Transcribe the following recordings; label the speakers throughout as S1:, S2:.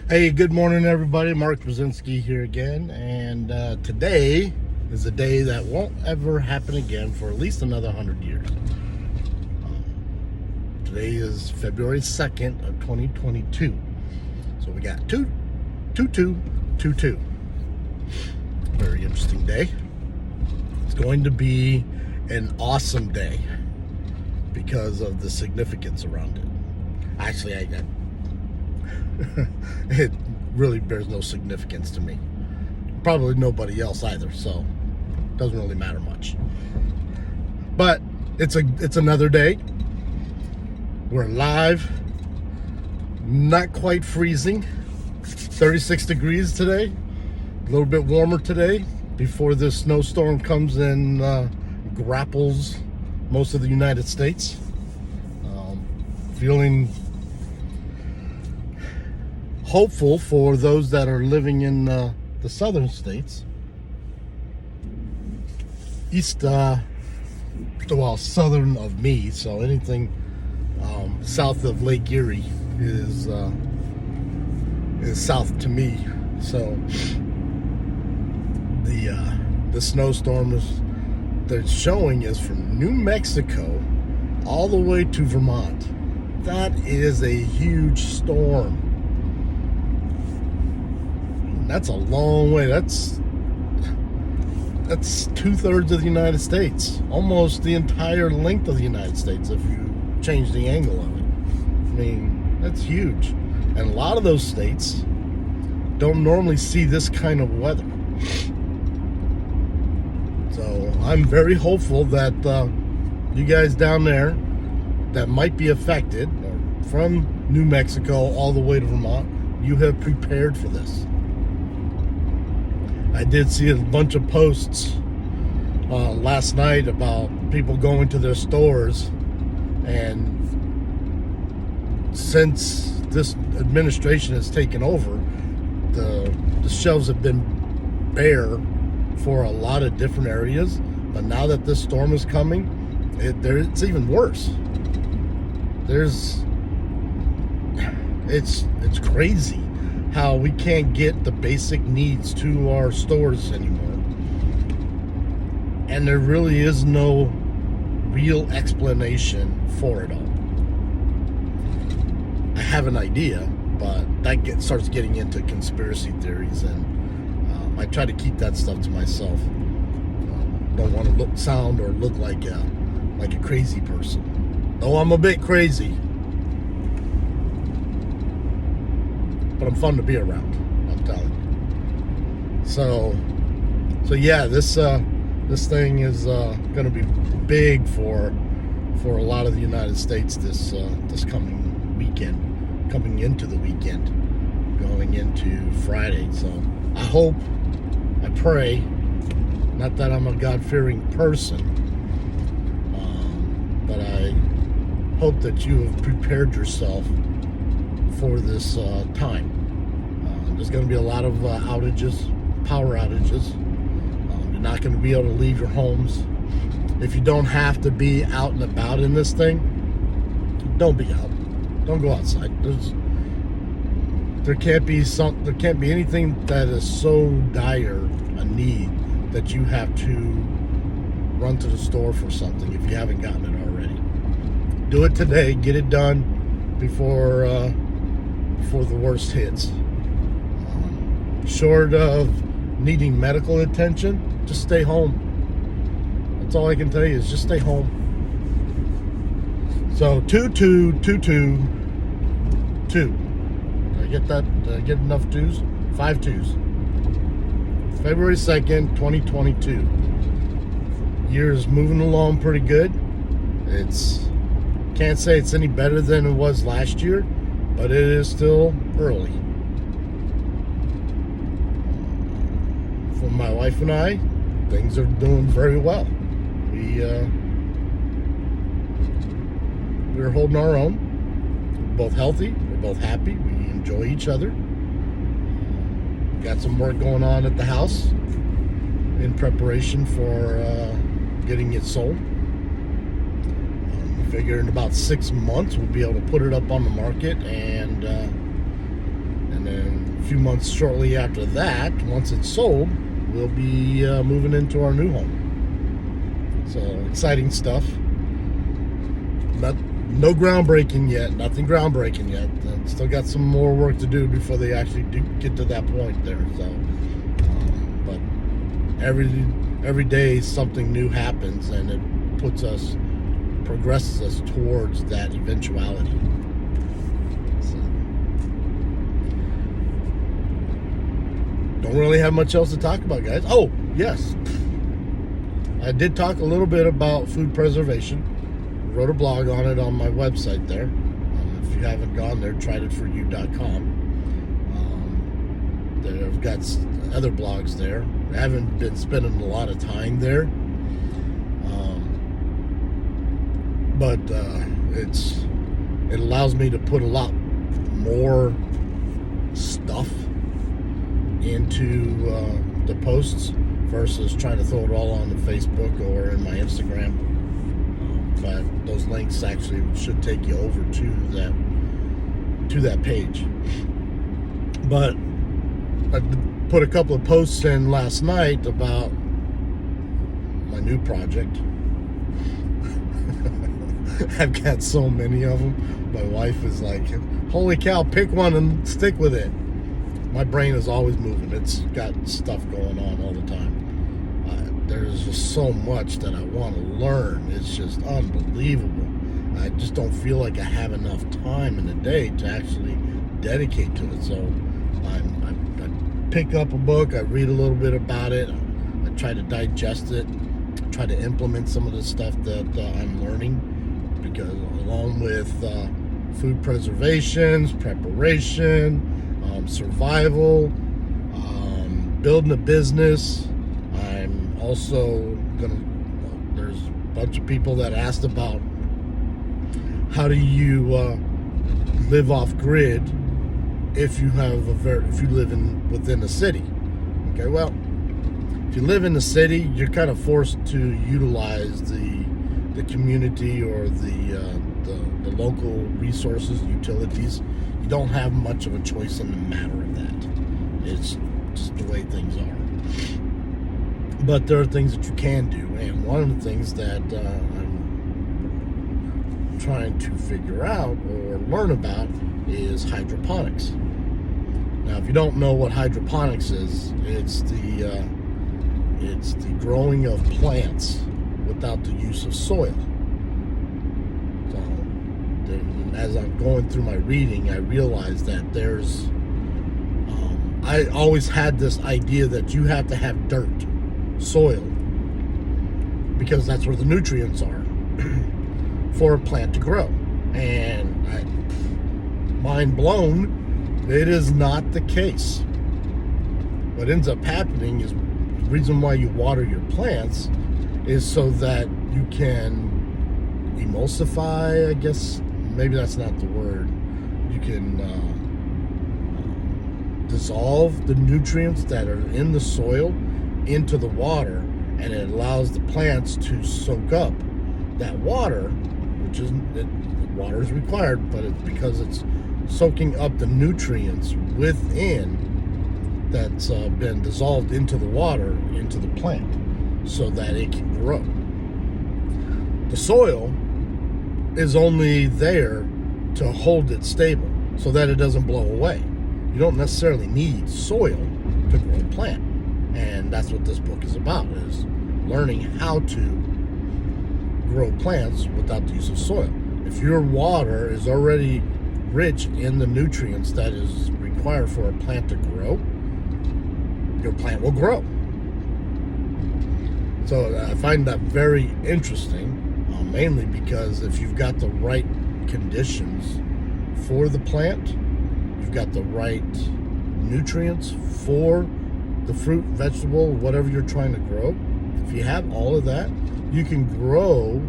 S1: Hey, good morning, everybody. Mark Brzezinski here again, and today is a day that won't ever happen again for at least another 100 years. Today is February 2nd of 2022, so we got 2-2-2-2. Very interesting day. It's going to be an awesome day because of the significance around it. Actually, it really bears no significance to me. Probably nobody else either, so it doesn't really matter much. But it's another day. We're alive. Not quite freezing. 36 degrees today. A little bit warmer today before this snowstorm comes and grapples most of the United States. Feeling hopeful for those that are living in the southern states. Southern of me, so anything south of Lake Erie is south to me. So the snowstorm they're showing is from New Mexico all the way to Vermont. That is a huge storm. That's a long way. That's 2/3 of the United States, almost the entire length of the United States if you change the angle of it. I mean, that's huge, and a lot of those states don't normally see this kind of weather. So I'm very hopeful that you guys down there that might be affected, or from New Mexico all the way to Vermont, you have prepared for this. I did see a bunch of posts last night about people going to their stores, and since this administration has taken over, the shelves have been bare for a lot of different areas, but now that this storm is coming, it's even worse. It's crazy how we can't get the basic needs to our stores anymore. And there really is no real explanation for it all. I have an idea, but that starts getting into conspiracy theories, and I try to keep that stuff to myself. Don't want to sound or look like a crazy person. Oh, I'm a bit crazy, but I'm fun to be around, I'm telling you. So yeah, this thing is going to be big for a lot of the United States this coming weekend, coming into the weekend, going into Friday. So I hope, I pray, not that I'm a God-fearing person, but I hope that you have prepared yourself for this time. There's going to be a lot of outages, power outages. You're not going to be able to leave your homes. If you don't have to be out and about in this thing, don't be out. Don't go outside. There can't be anything that is so dire a need that you have to run to the store for something if you haven't gotten it already. Do it today. Get it done before the worst hits. Short of needing medical attention, just stay home. That's all I can tell you, is just stay home. So 2-2-2-2-2. Did I get that? Did I get enough twos? 5 twos. February 2nd, 2022. Year's moving along pretty good. Can't say it's any better than it was last year, but it is still early. For my wife and I, things are doing very well. We're holding our own. We're both healthy. We're both happy. We enjoy each other. Got some work going on at the house in preparation for getting it sold. Figure in about 6 months we'll be able to put it up on the market and then few months shortly after that, once it's sold, we'll be moving into our new home. So exciting stuff. No groundbreaking yet. Nothing groundbreaking yet. Still got some more work to do before they actually do get to that point there. So, but every day something new happens, and it progresses us towards that eventuality. So, don't really have much else to talk about, guys. Oh, yes. I did talk a little bit about food preservation. Wrote a blog on it on my website there. If you haven't gone there, trieditforyou.com. I've got other blogs there. I haven't been spending a lot of time there. But it allows me to put a lot more stuff into the posts versus trying to throw it all on the Facebook or in my Instagram. But those links actually should take you over to that page. But I put a couple of posts in last night about my new project. I've got so many of them. My wife is like, holy cow, pick one and stick with it. My brain is always moving. It's got stuff going on all the time. There's just so much that I want to learn. It's just unbelievable. I just don't feel like I have enough time in the day to actually dedicate to it. So I pick up a book, I read a little bit about it, I try to digest it, try to implement some of the stuff that I'm learning, because along with food preservations, preparation, survival, building a business, I'm also there's a bunch of people that asked about how do you live off grid if you live within a city. Okay, well, if you live in the city, you're kind of forced to utilize the community or the local resources, utilities. You don't have much of a choice in the matter of that. It's just the way things are. But there are things that you can do, and one of the things that I'm trying to figure out or learn about is hydroponics. Now, if you don't know what hydroponics is, it's the growing of plants without the use of soil. So, as I'm going through my reading, I realized that there's I always had this idea that you have to have dirt, soil, because that's where the nutrients are for a plant to grow. And mind blown, it is not the case. What ends up happening is the reason why you water your plants is so that you can emulsify, I guess, maybe that's not the word. You can dissolve the nutrients that are in the soil into the water, and it allows the plants to soak up that water, which is water is required, but it's because it's soaking up the nutrients within that's been dissolved into the water, into the plant, so that it can grow. The soil is only there to hold it stable so that it doesn't blow away. You don't necessarily need soil to grow a plant. And that's what this book is about, is learning how to grow plants without the use of soil. If your water is already rich in the nutrients that is required for a plant to grow, your plant will grow. So I find that very interesting, mainly because if you've got the right conditions for the plant, you've got the right nutrients for the fruit, vegetable, whatever you're trying to grow. If you have all of that, you can grow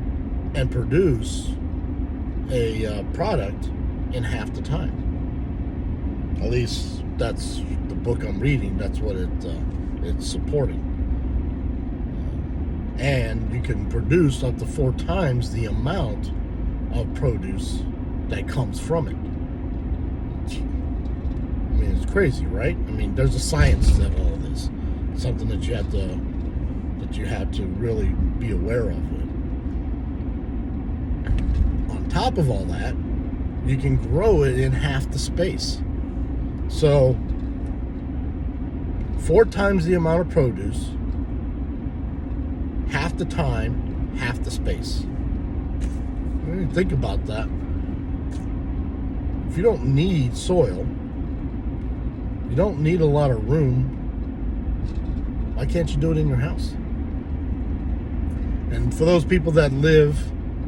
S1: and produce a product in half the time. At least that's the book I'm reading. That's what it's supporting. And you can produce up to 4 times the amount of produce that comes from it. I mean, it's crazy, right? I mean, there's a science to all of this. Something that you have to really be aware of. On top of all that, you can grow it in half the space. So 4 times the amount of produce, half the time, half the space. Think about that. If you don't need soil, you don't need a lot of room, why can't you do it in your house? And for those people that live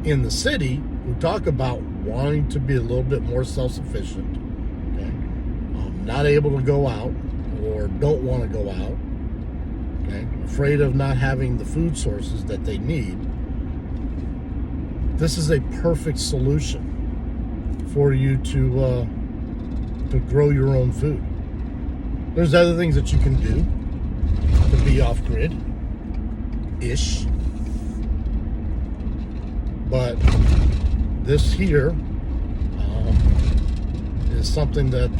S1: in the city who talk about wanting to be a little bit more self-sufficient, okay, not able to go out or don't want to go out, okay, afraid of not having the food sources that they need, this is a perfect solution for you to grow your own food. There's other things that you can do to be off-grid-ish. But this here is something that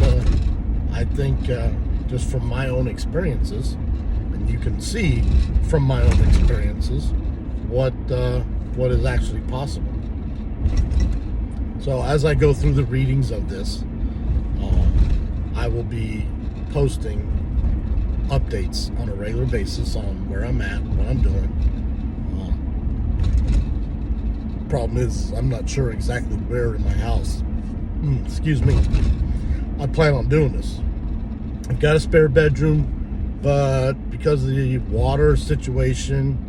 S1: I think, just from my own experiences, and you can see from my own experiences what is actually possible. So as I go through the readings of this, I will be posting updates on a regular basis on where I'm at, what I'm doing. Problem is, I'm not sure exactly where in my house. Excuse me. I plan on doing this. I've got a spare bedroom, but because of the water situation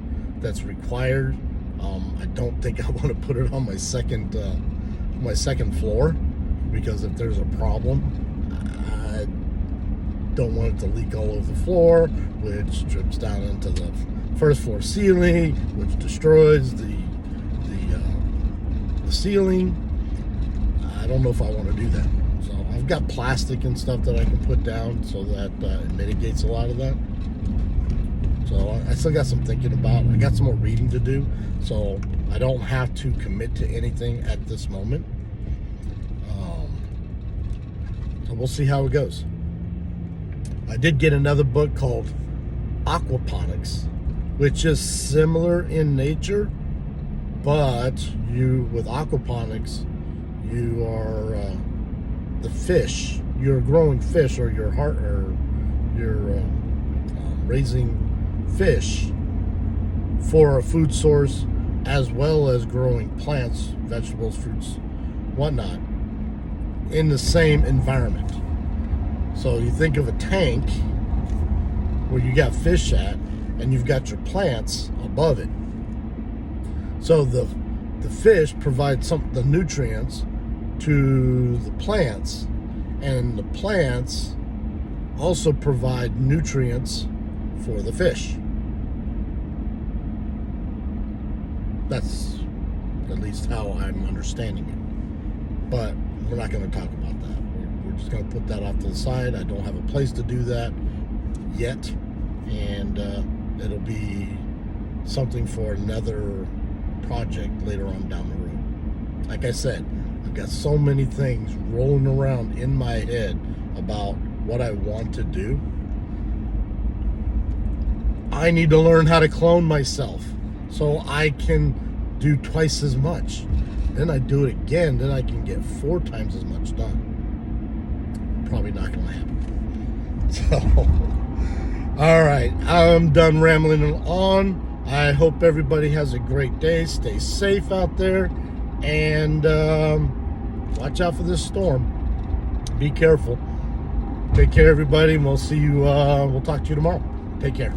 S1: that's required, I don't think I want to put it on my second floor, because if there's a problem, I don't want it to leak all over the floor, which drips down into the first floor ceiling, which destroys the ceiling. I don't know if I want to do that. So I've got plastic and stuff that I can put down so that it mitigates a lot of that. So I still got some thinking about. I got some more reading to do, so I don't have to commit to anything at this moment. So we'll see how it goes. I did get another book called Aquaponics, which is similar in nature, but with aquaponics, you are the fish. You're growing fish, or you're raising fish for a food source, as well as growing plants, vegetables, fruits, whatnot, in the same environment. So you think of a tank where you got fish at, and you've got your plants above it. So the fish provide the nutrients to the plants, and the plants also provide nutrients for the fish. That's at least how I'm understanding it. But we're not going to talk about that. We're just going to put that off to the side. I don't have a place to do that yet, and it'll be something for another project later on down the road. Like I said, I've got so many things rolling around in my head about what I want to do. I need to learn how to clone myself so I can do twice as much. Then I do it again, then I can get 4 times as much done. Probably not going to happen. So, all right, I'm done rambling on. I hope everybody has a great day. Stay safe out there, and watch out for this storm. Be careful. Take care, everybody, and we'll see you. We'll talk to you tomorrow. Take care.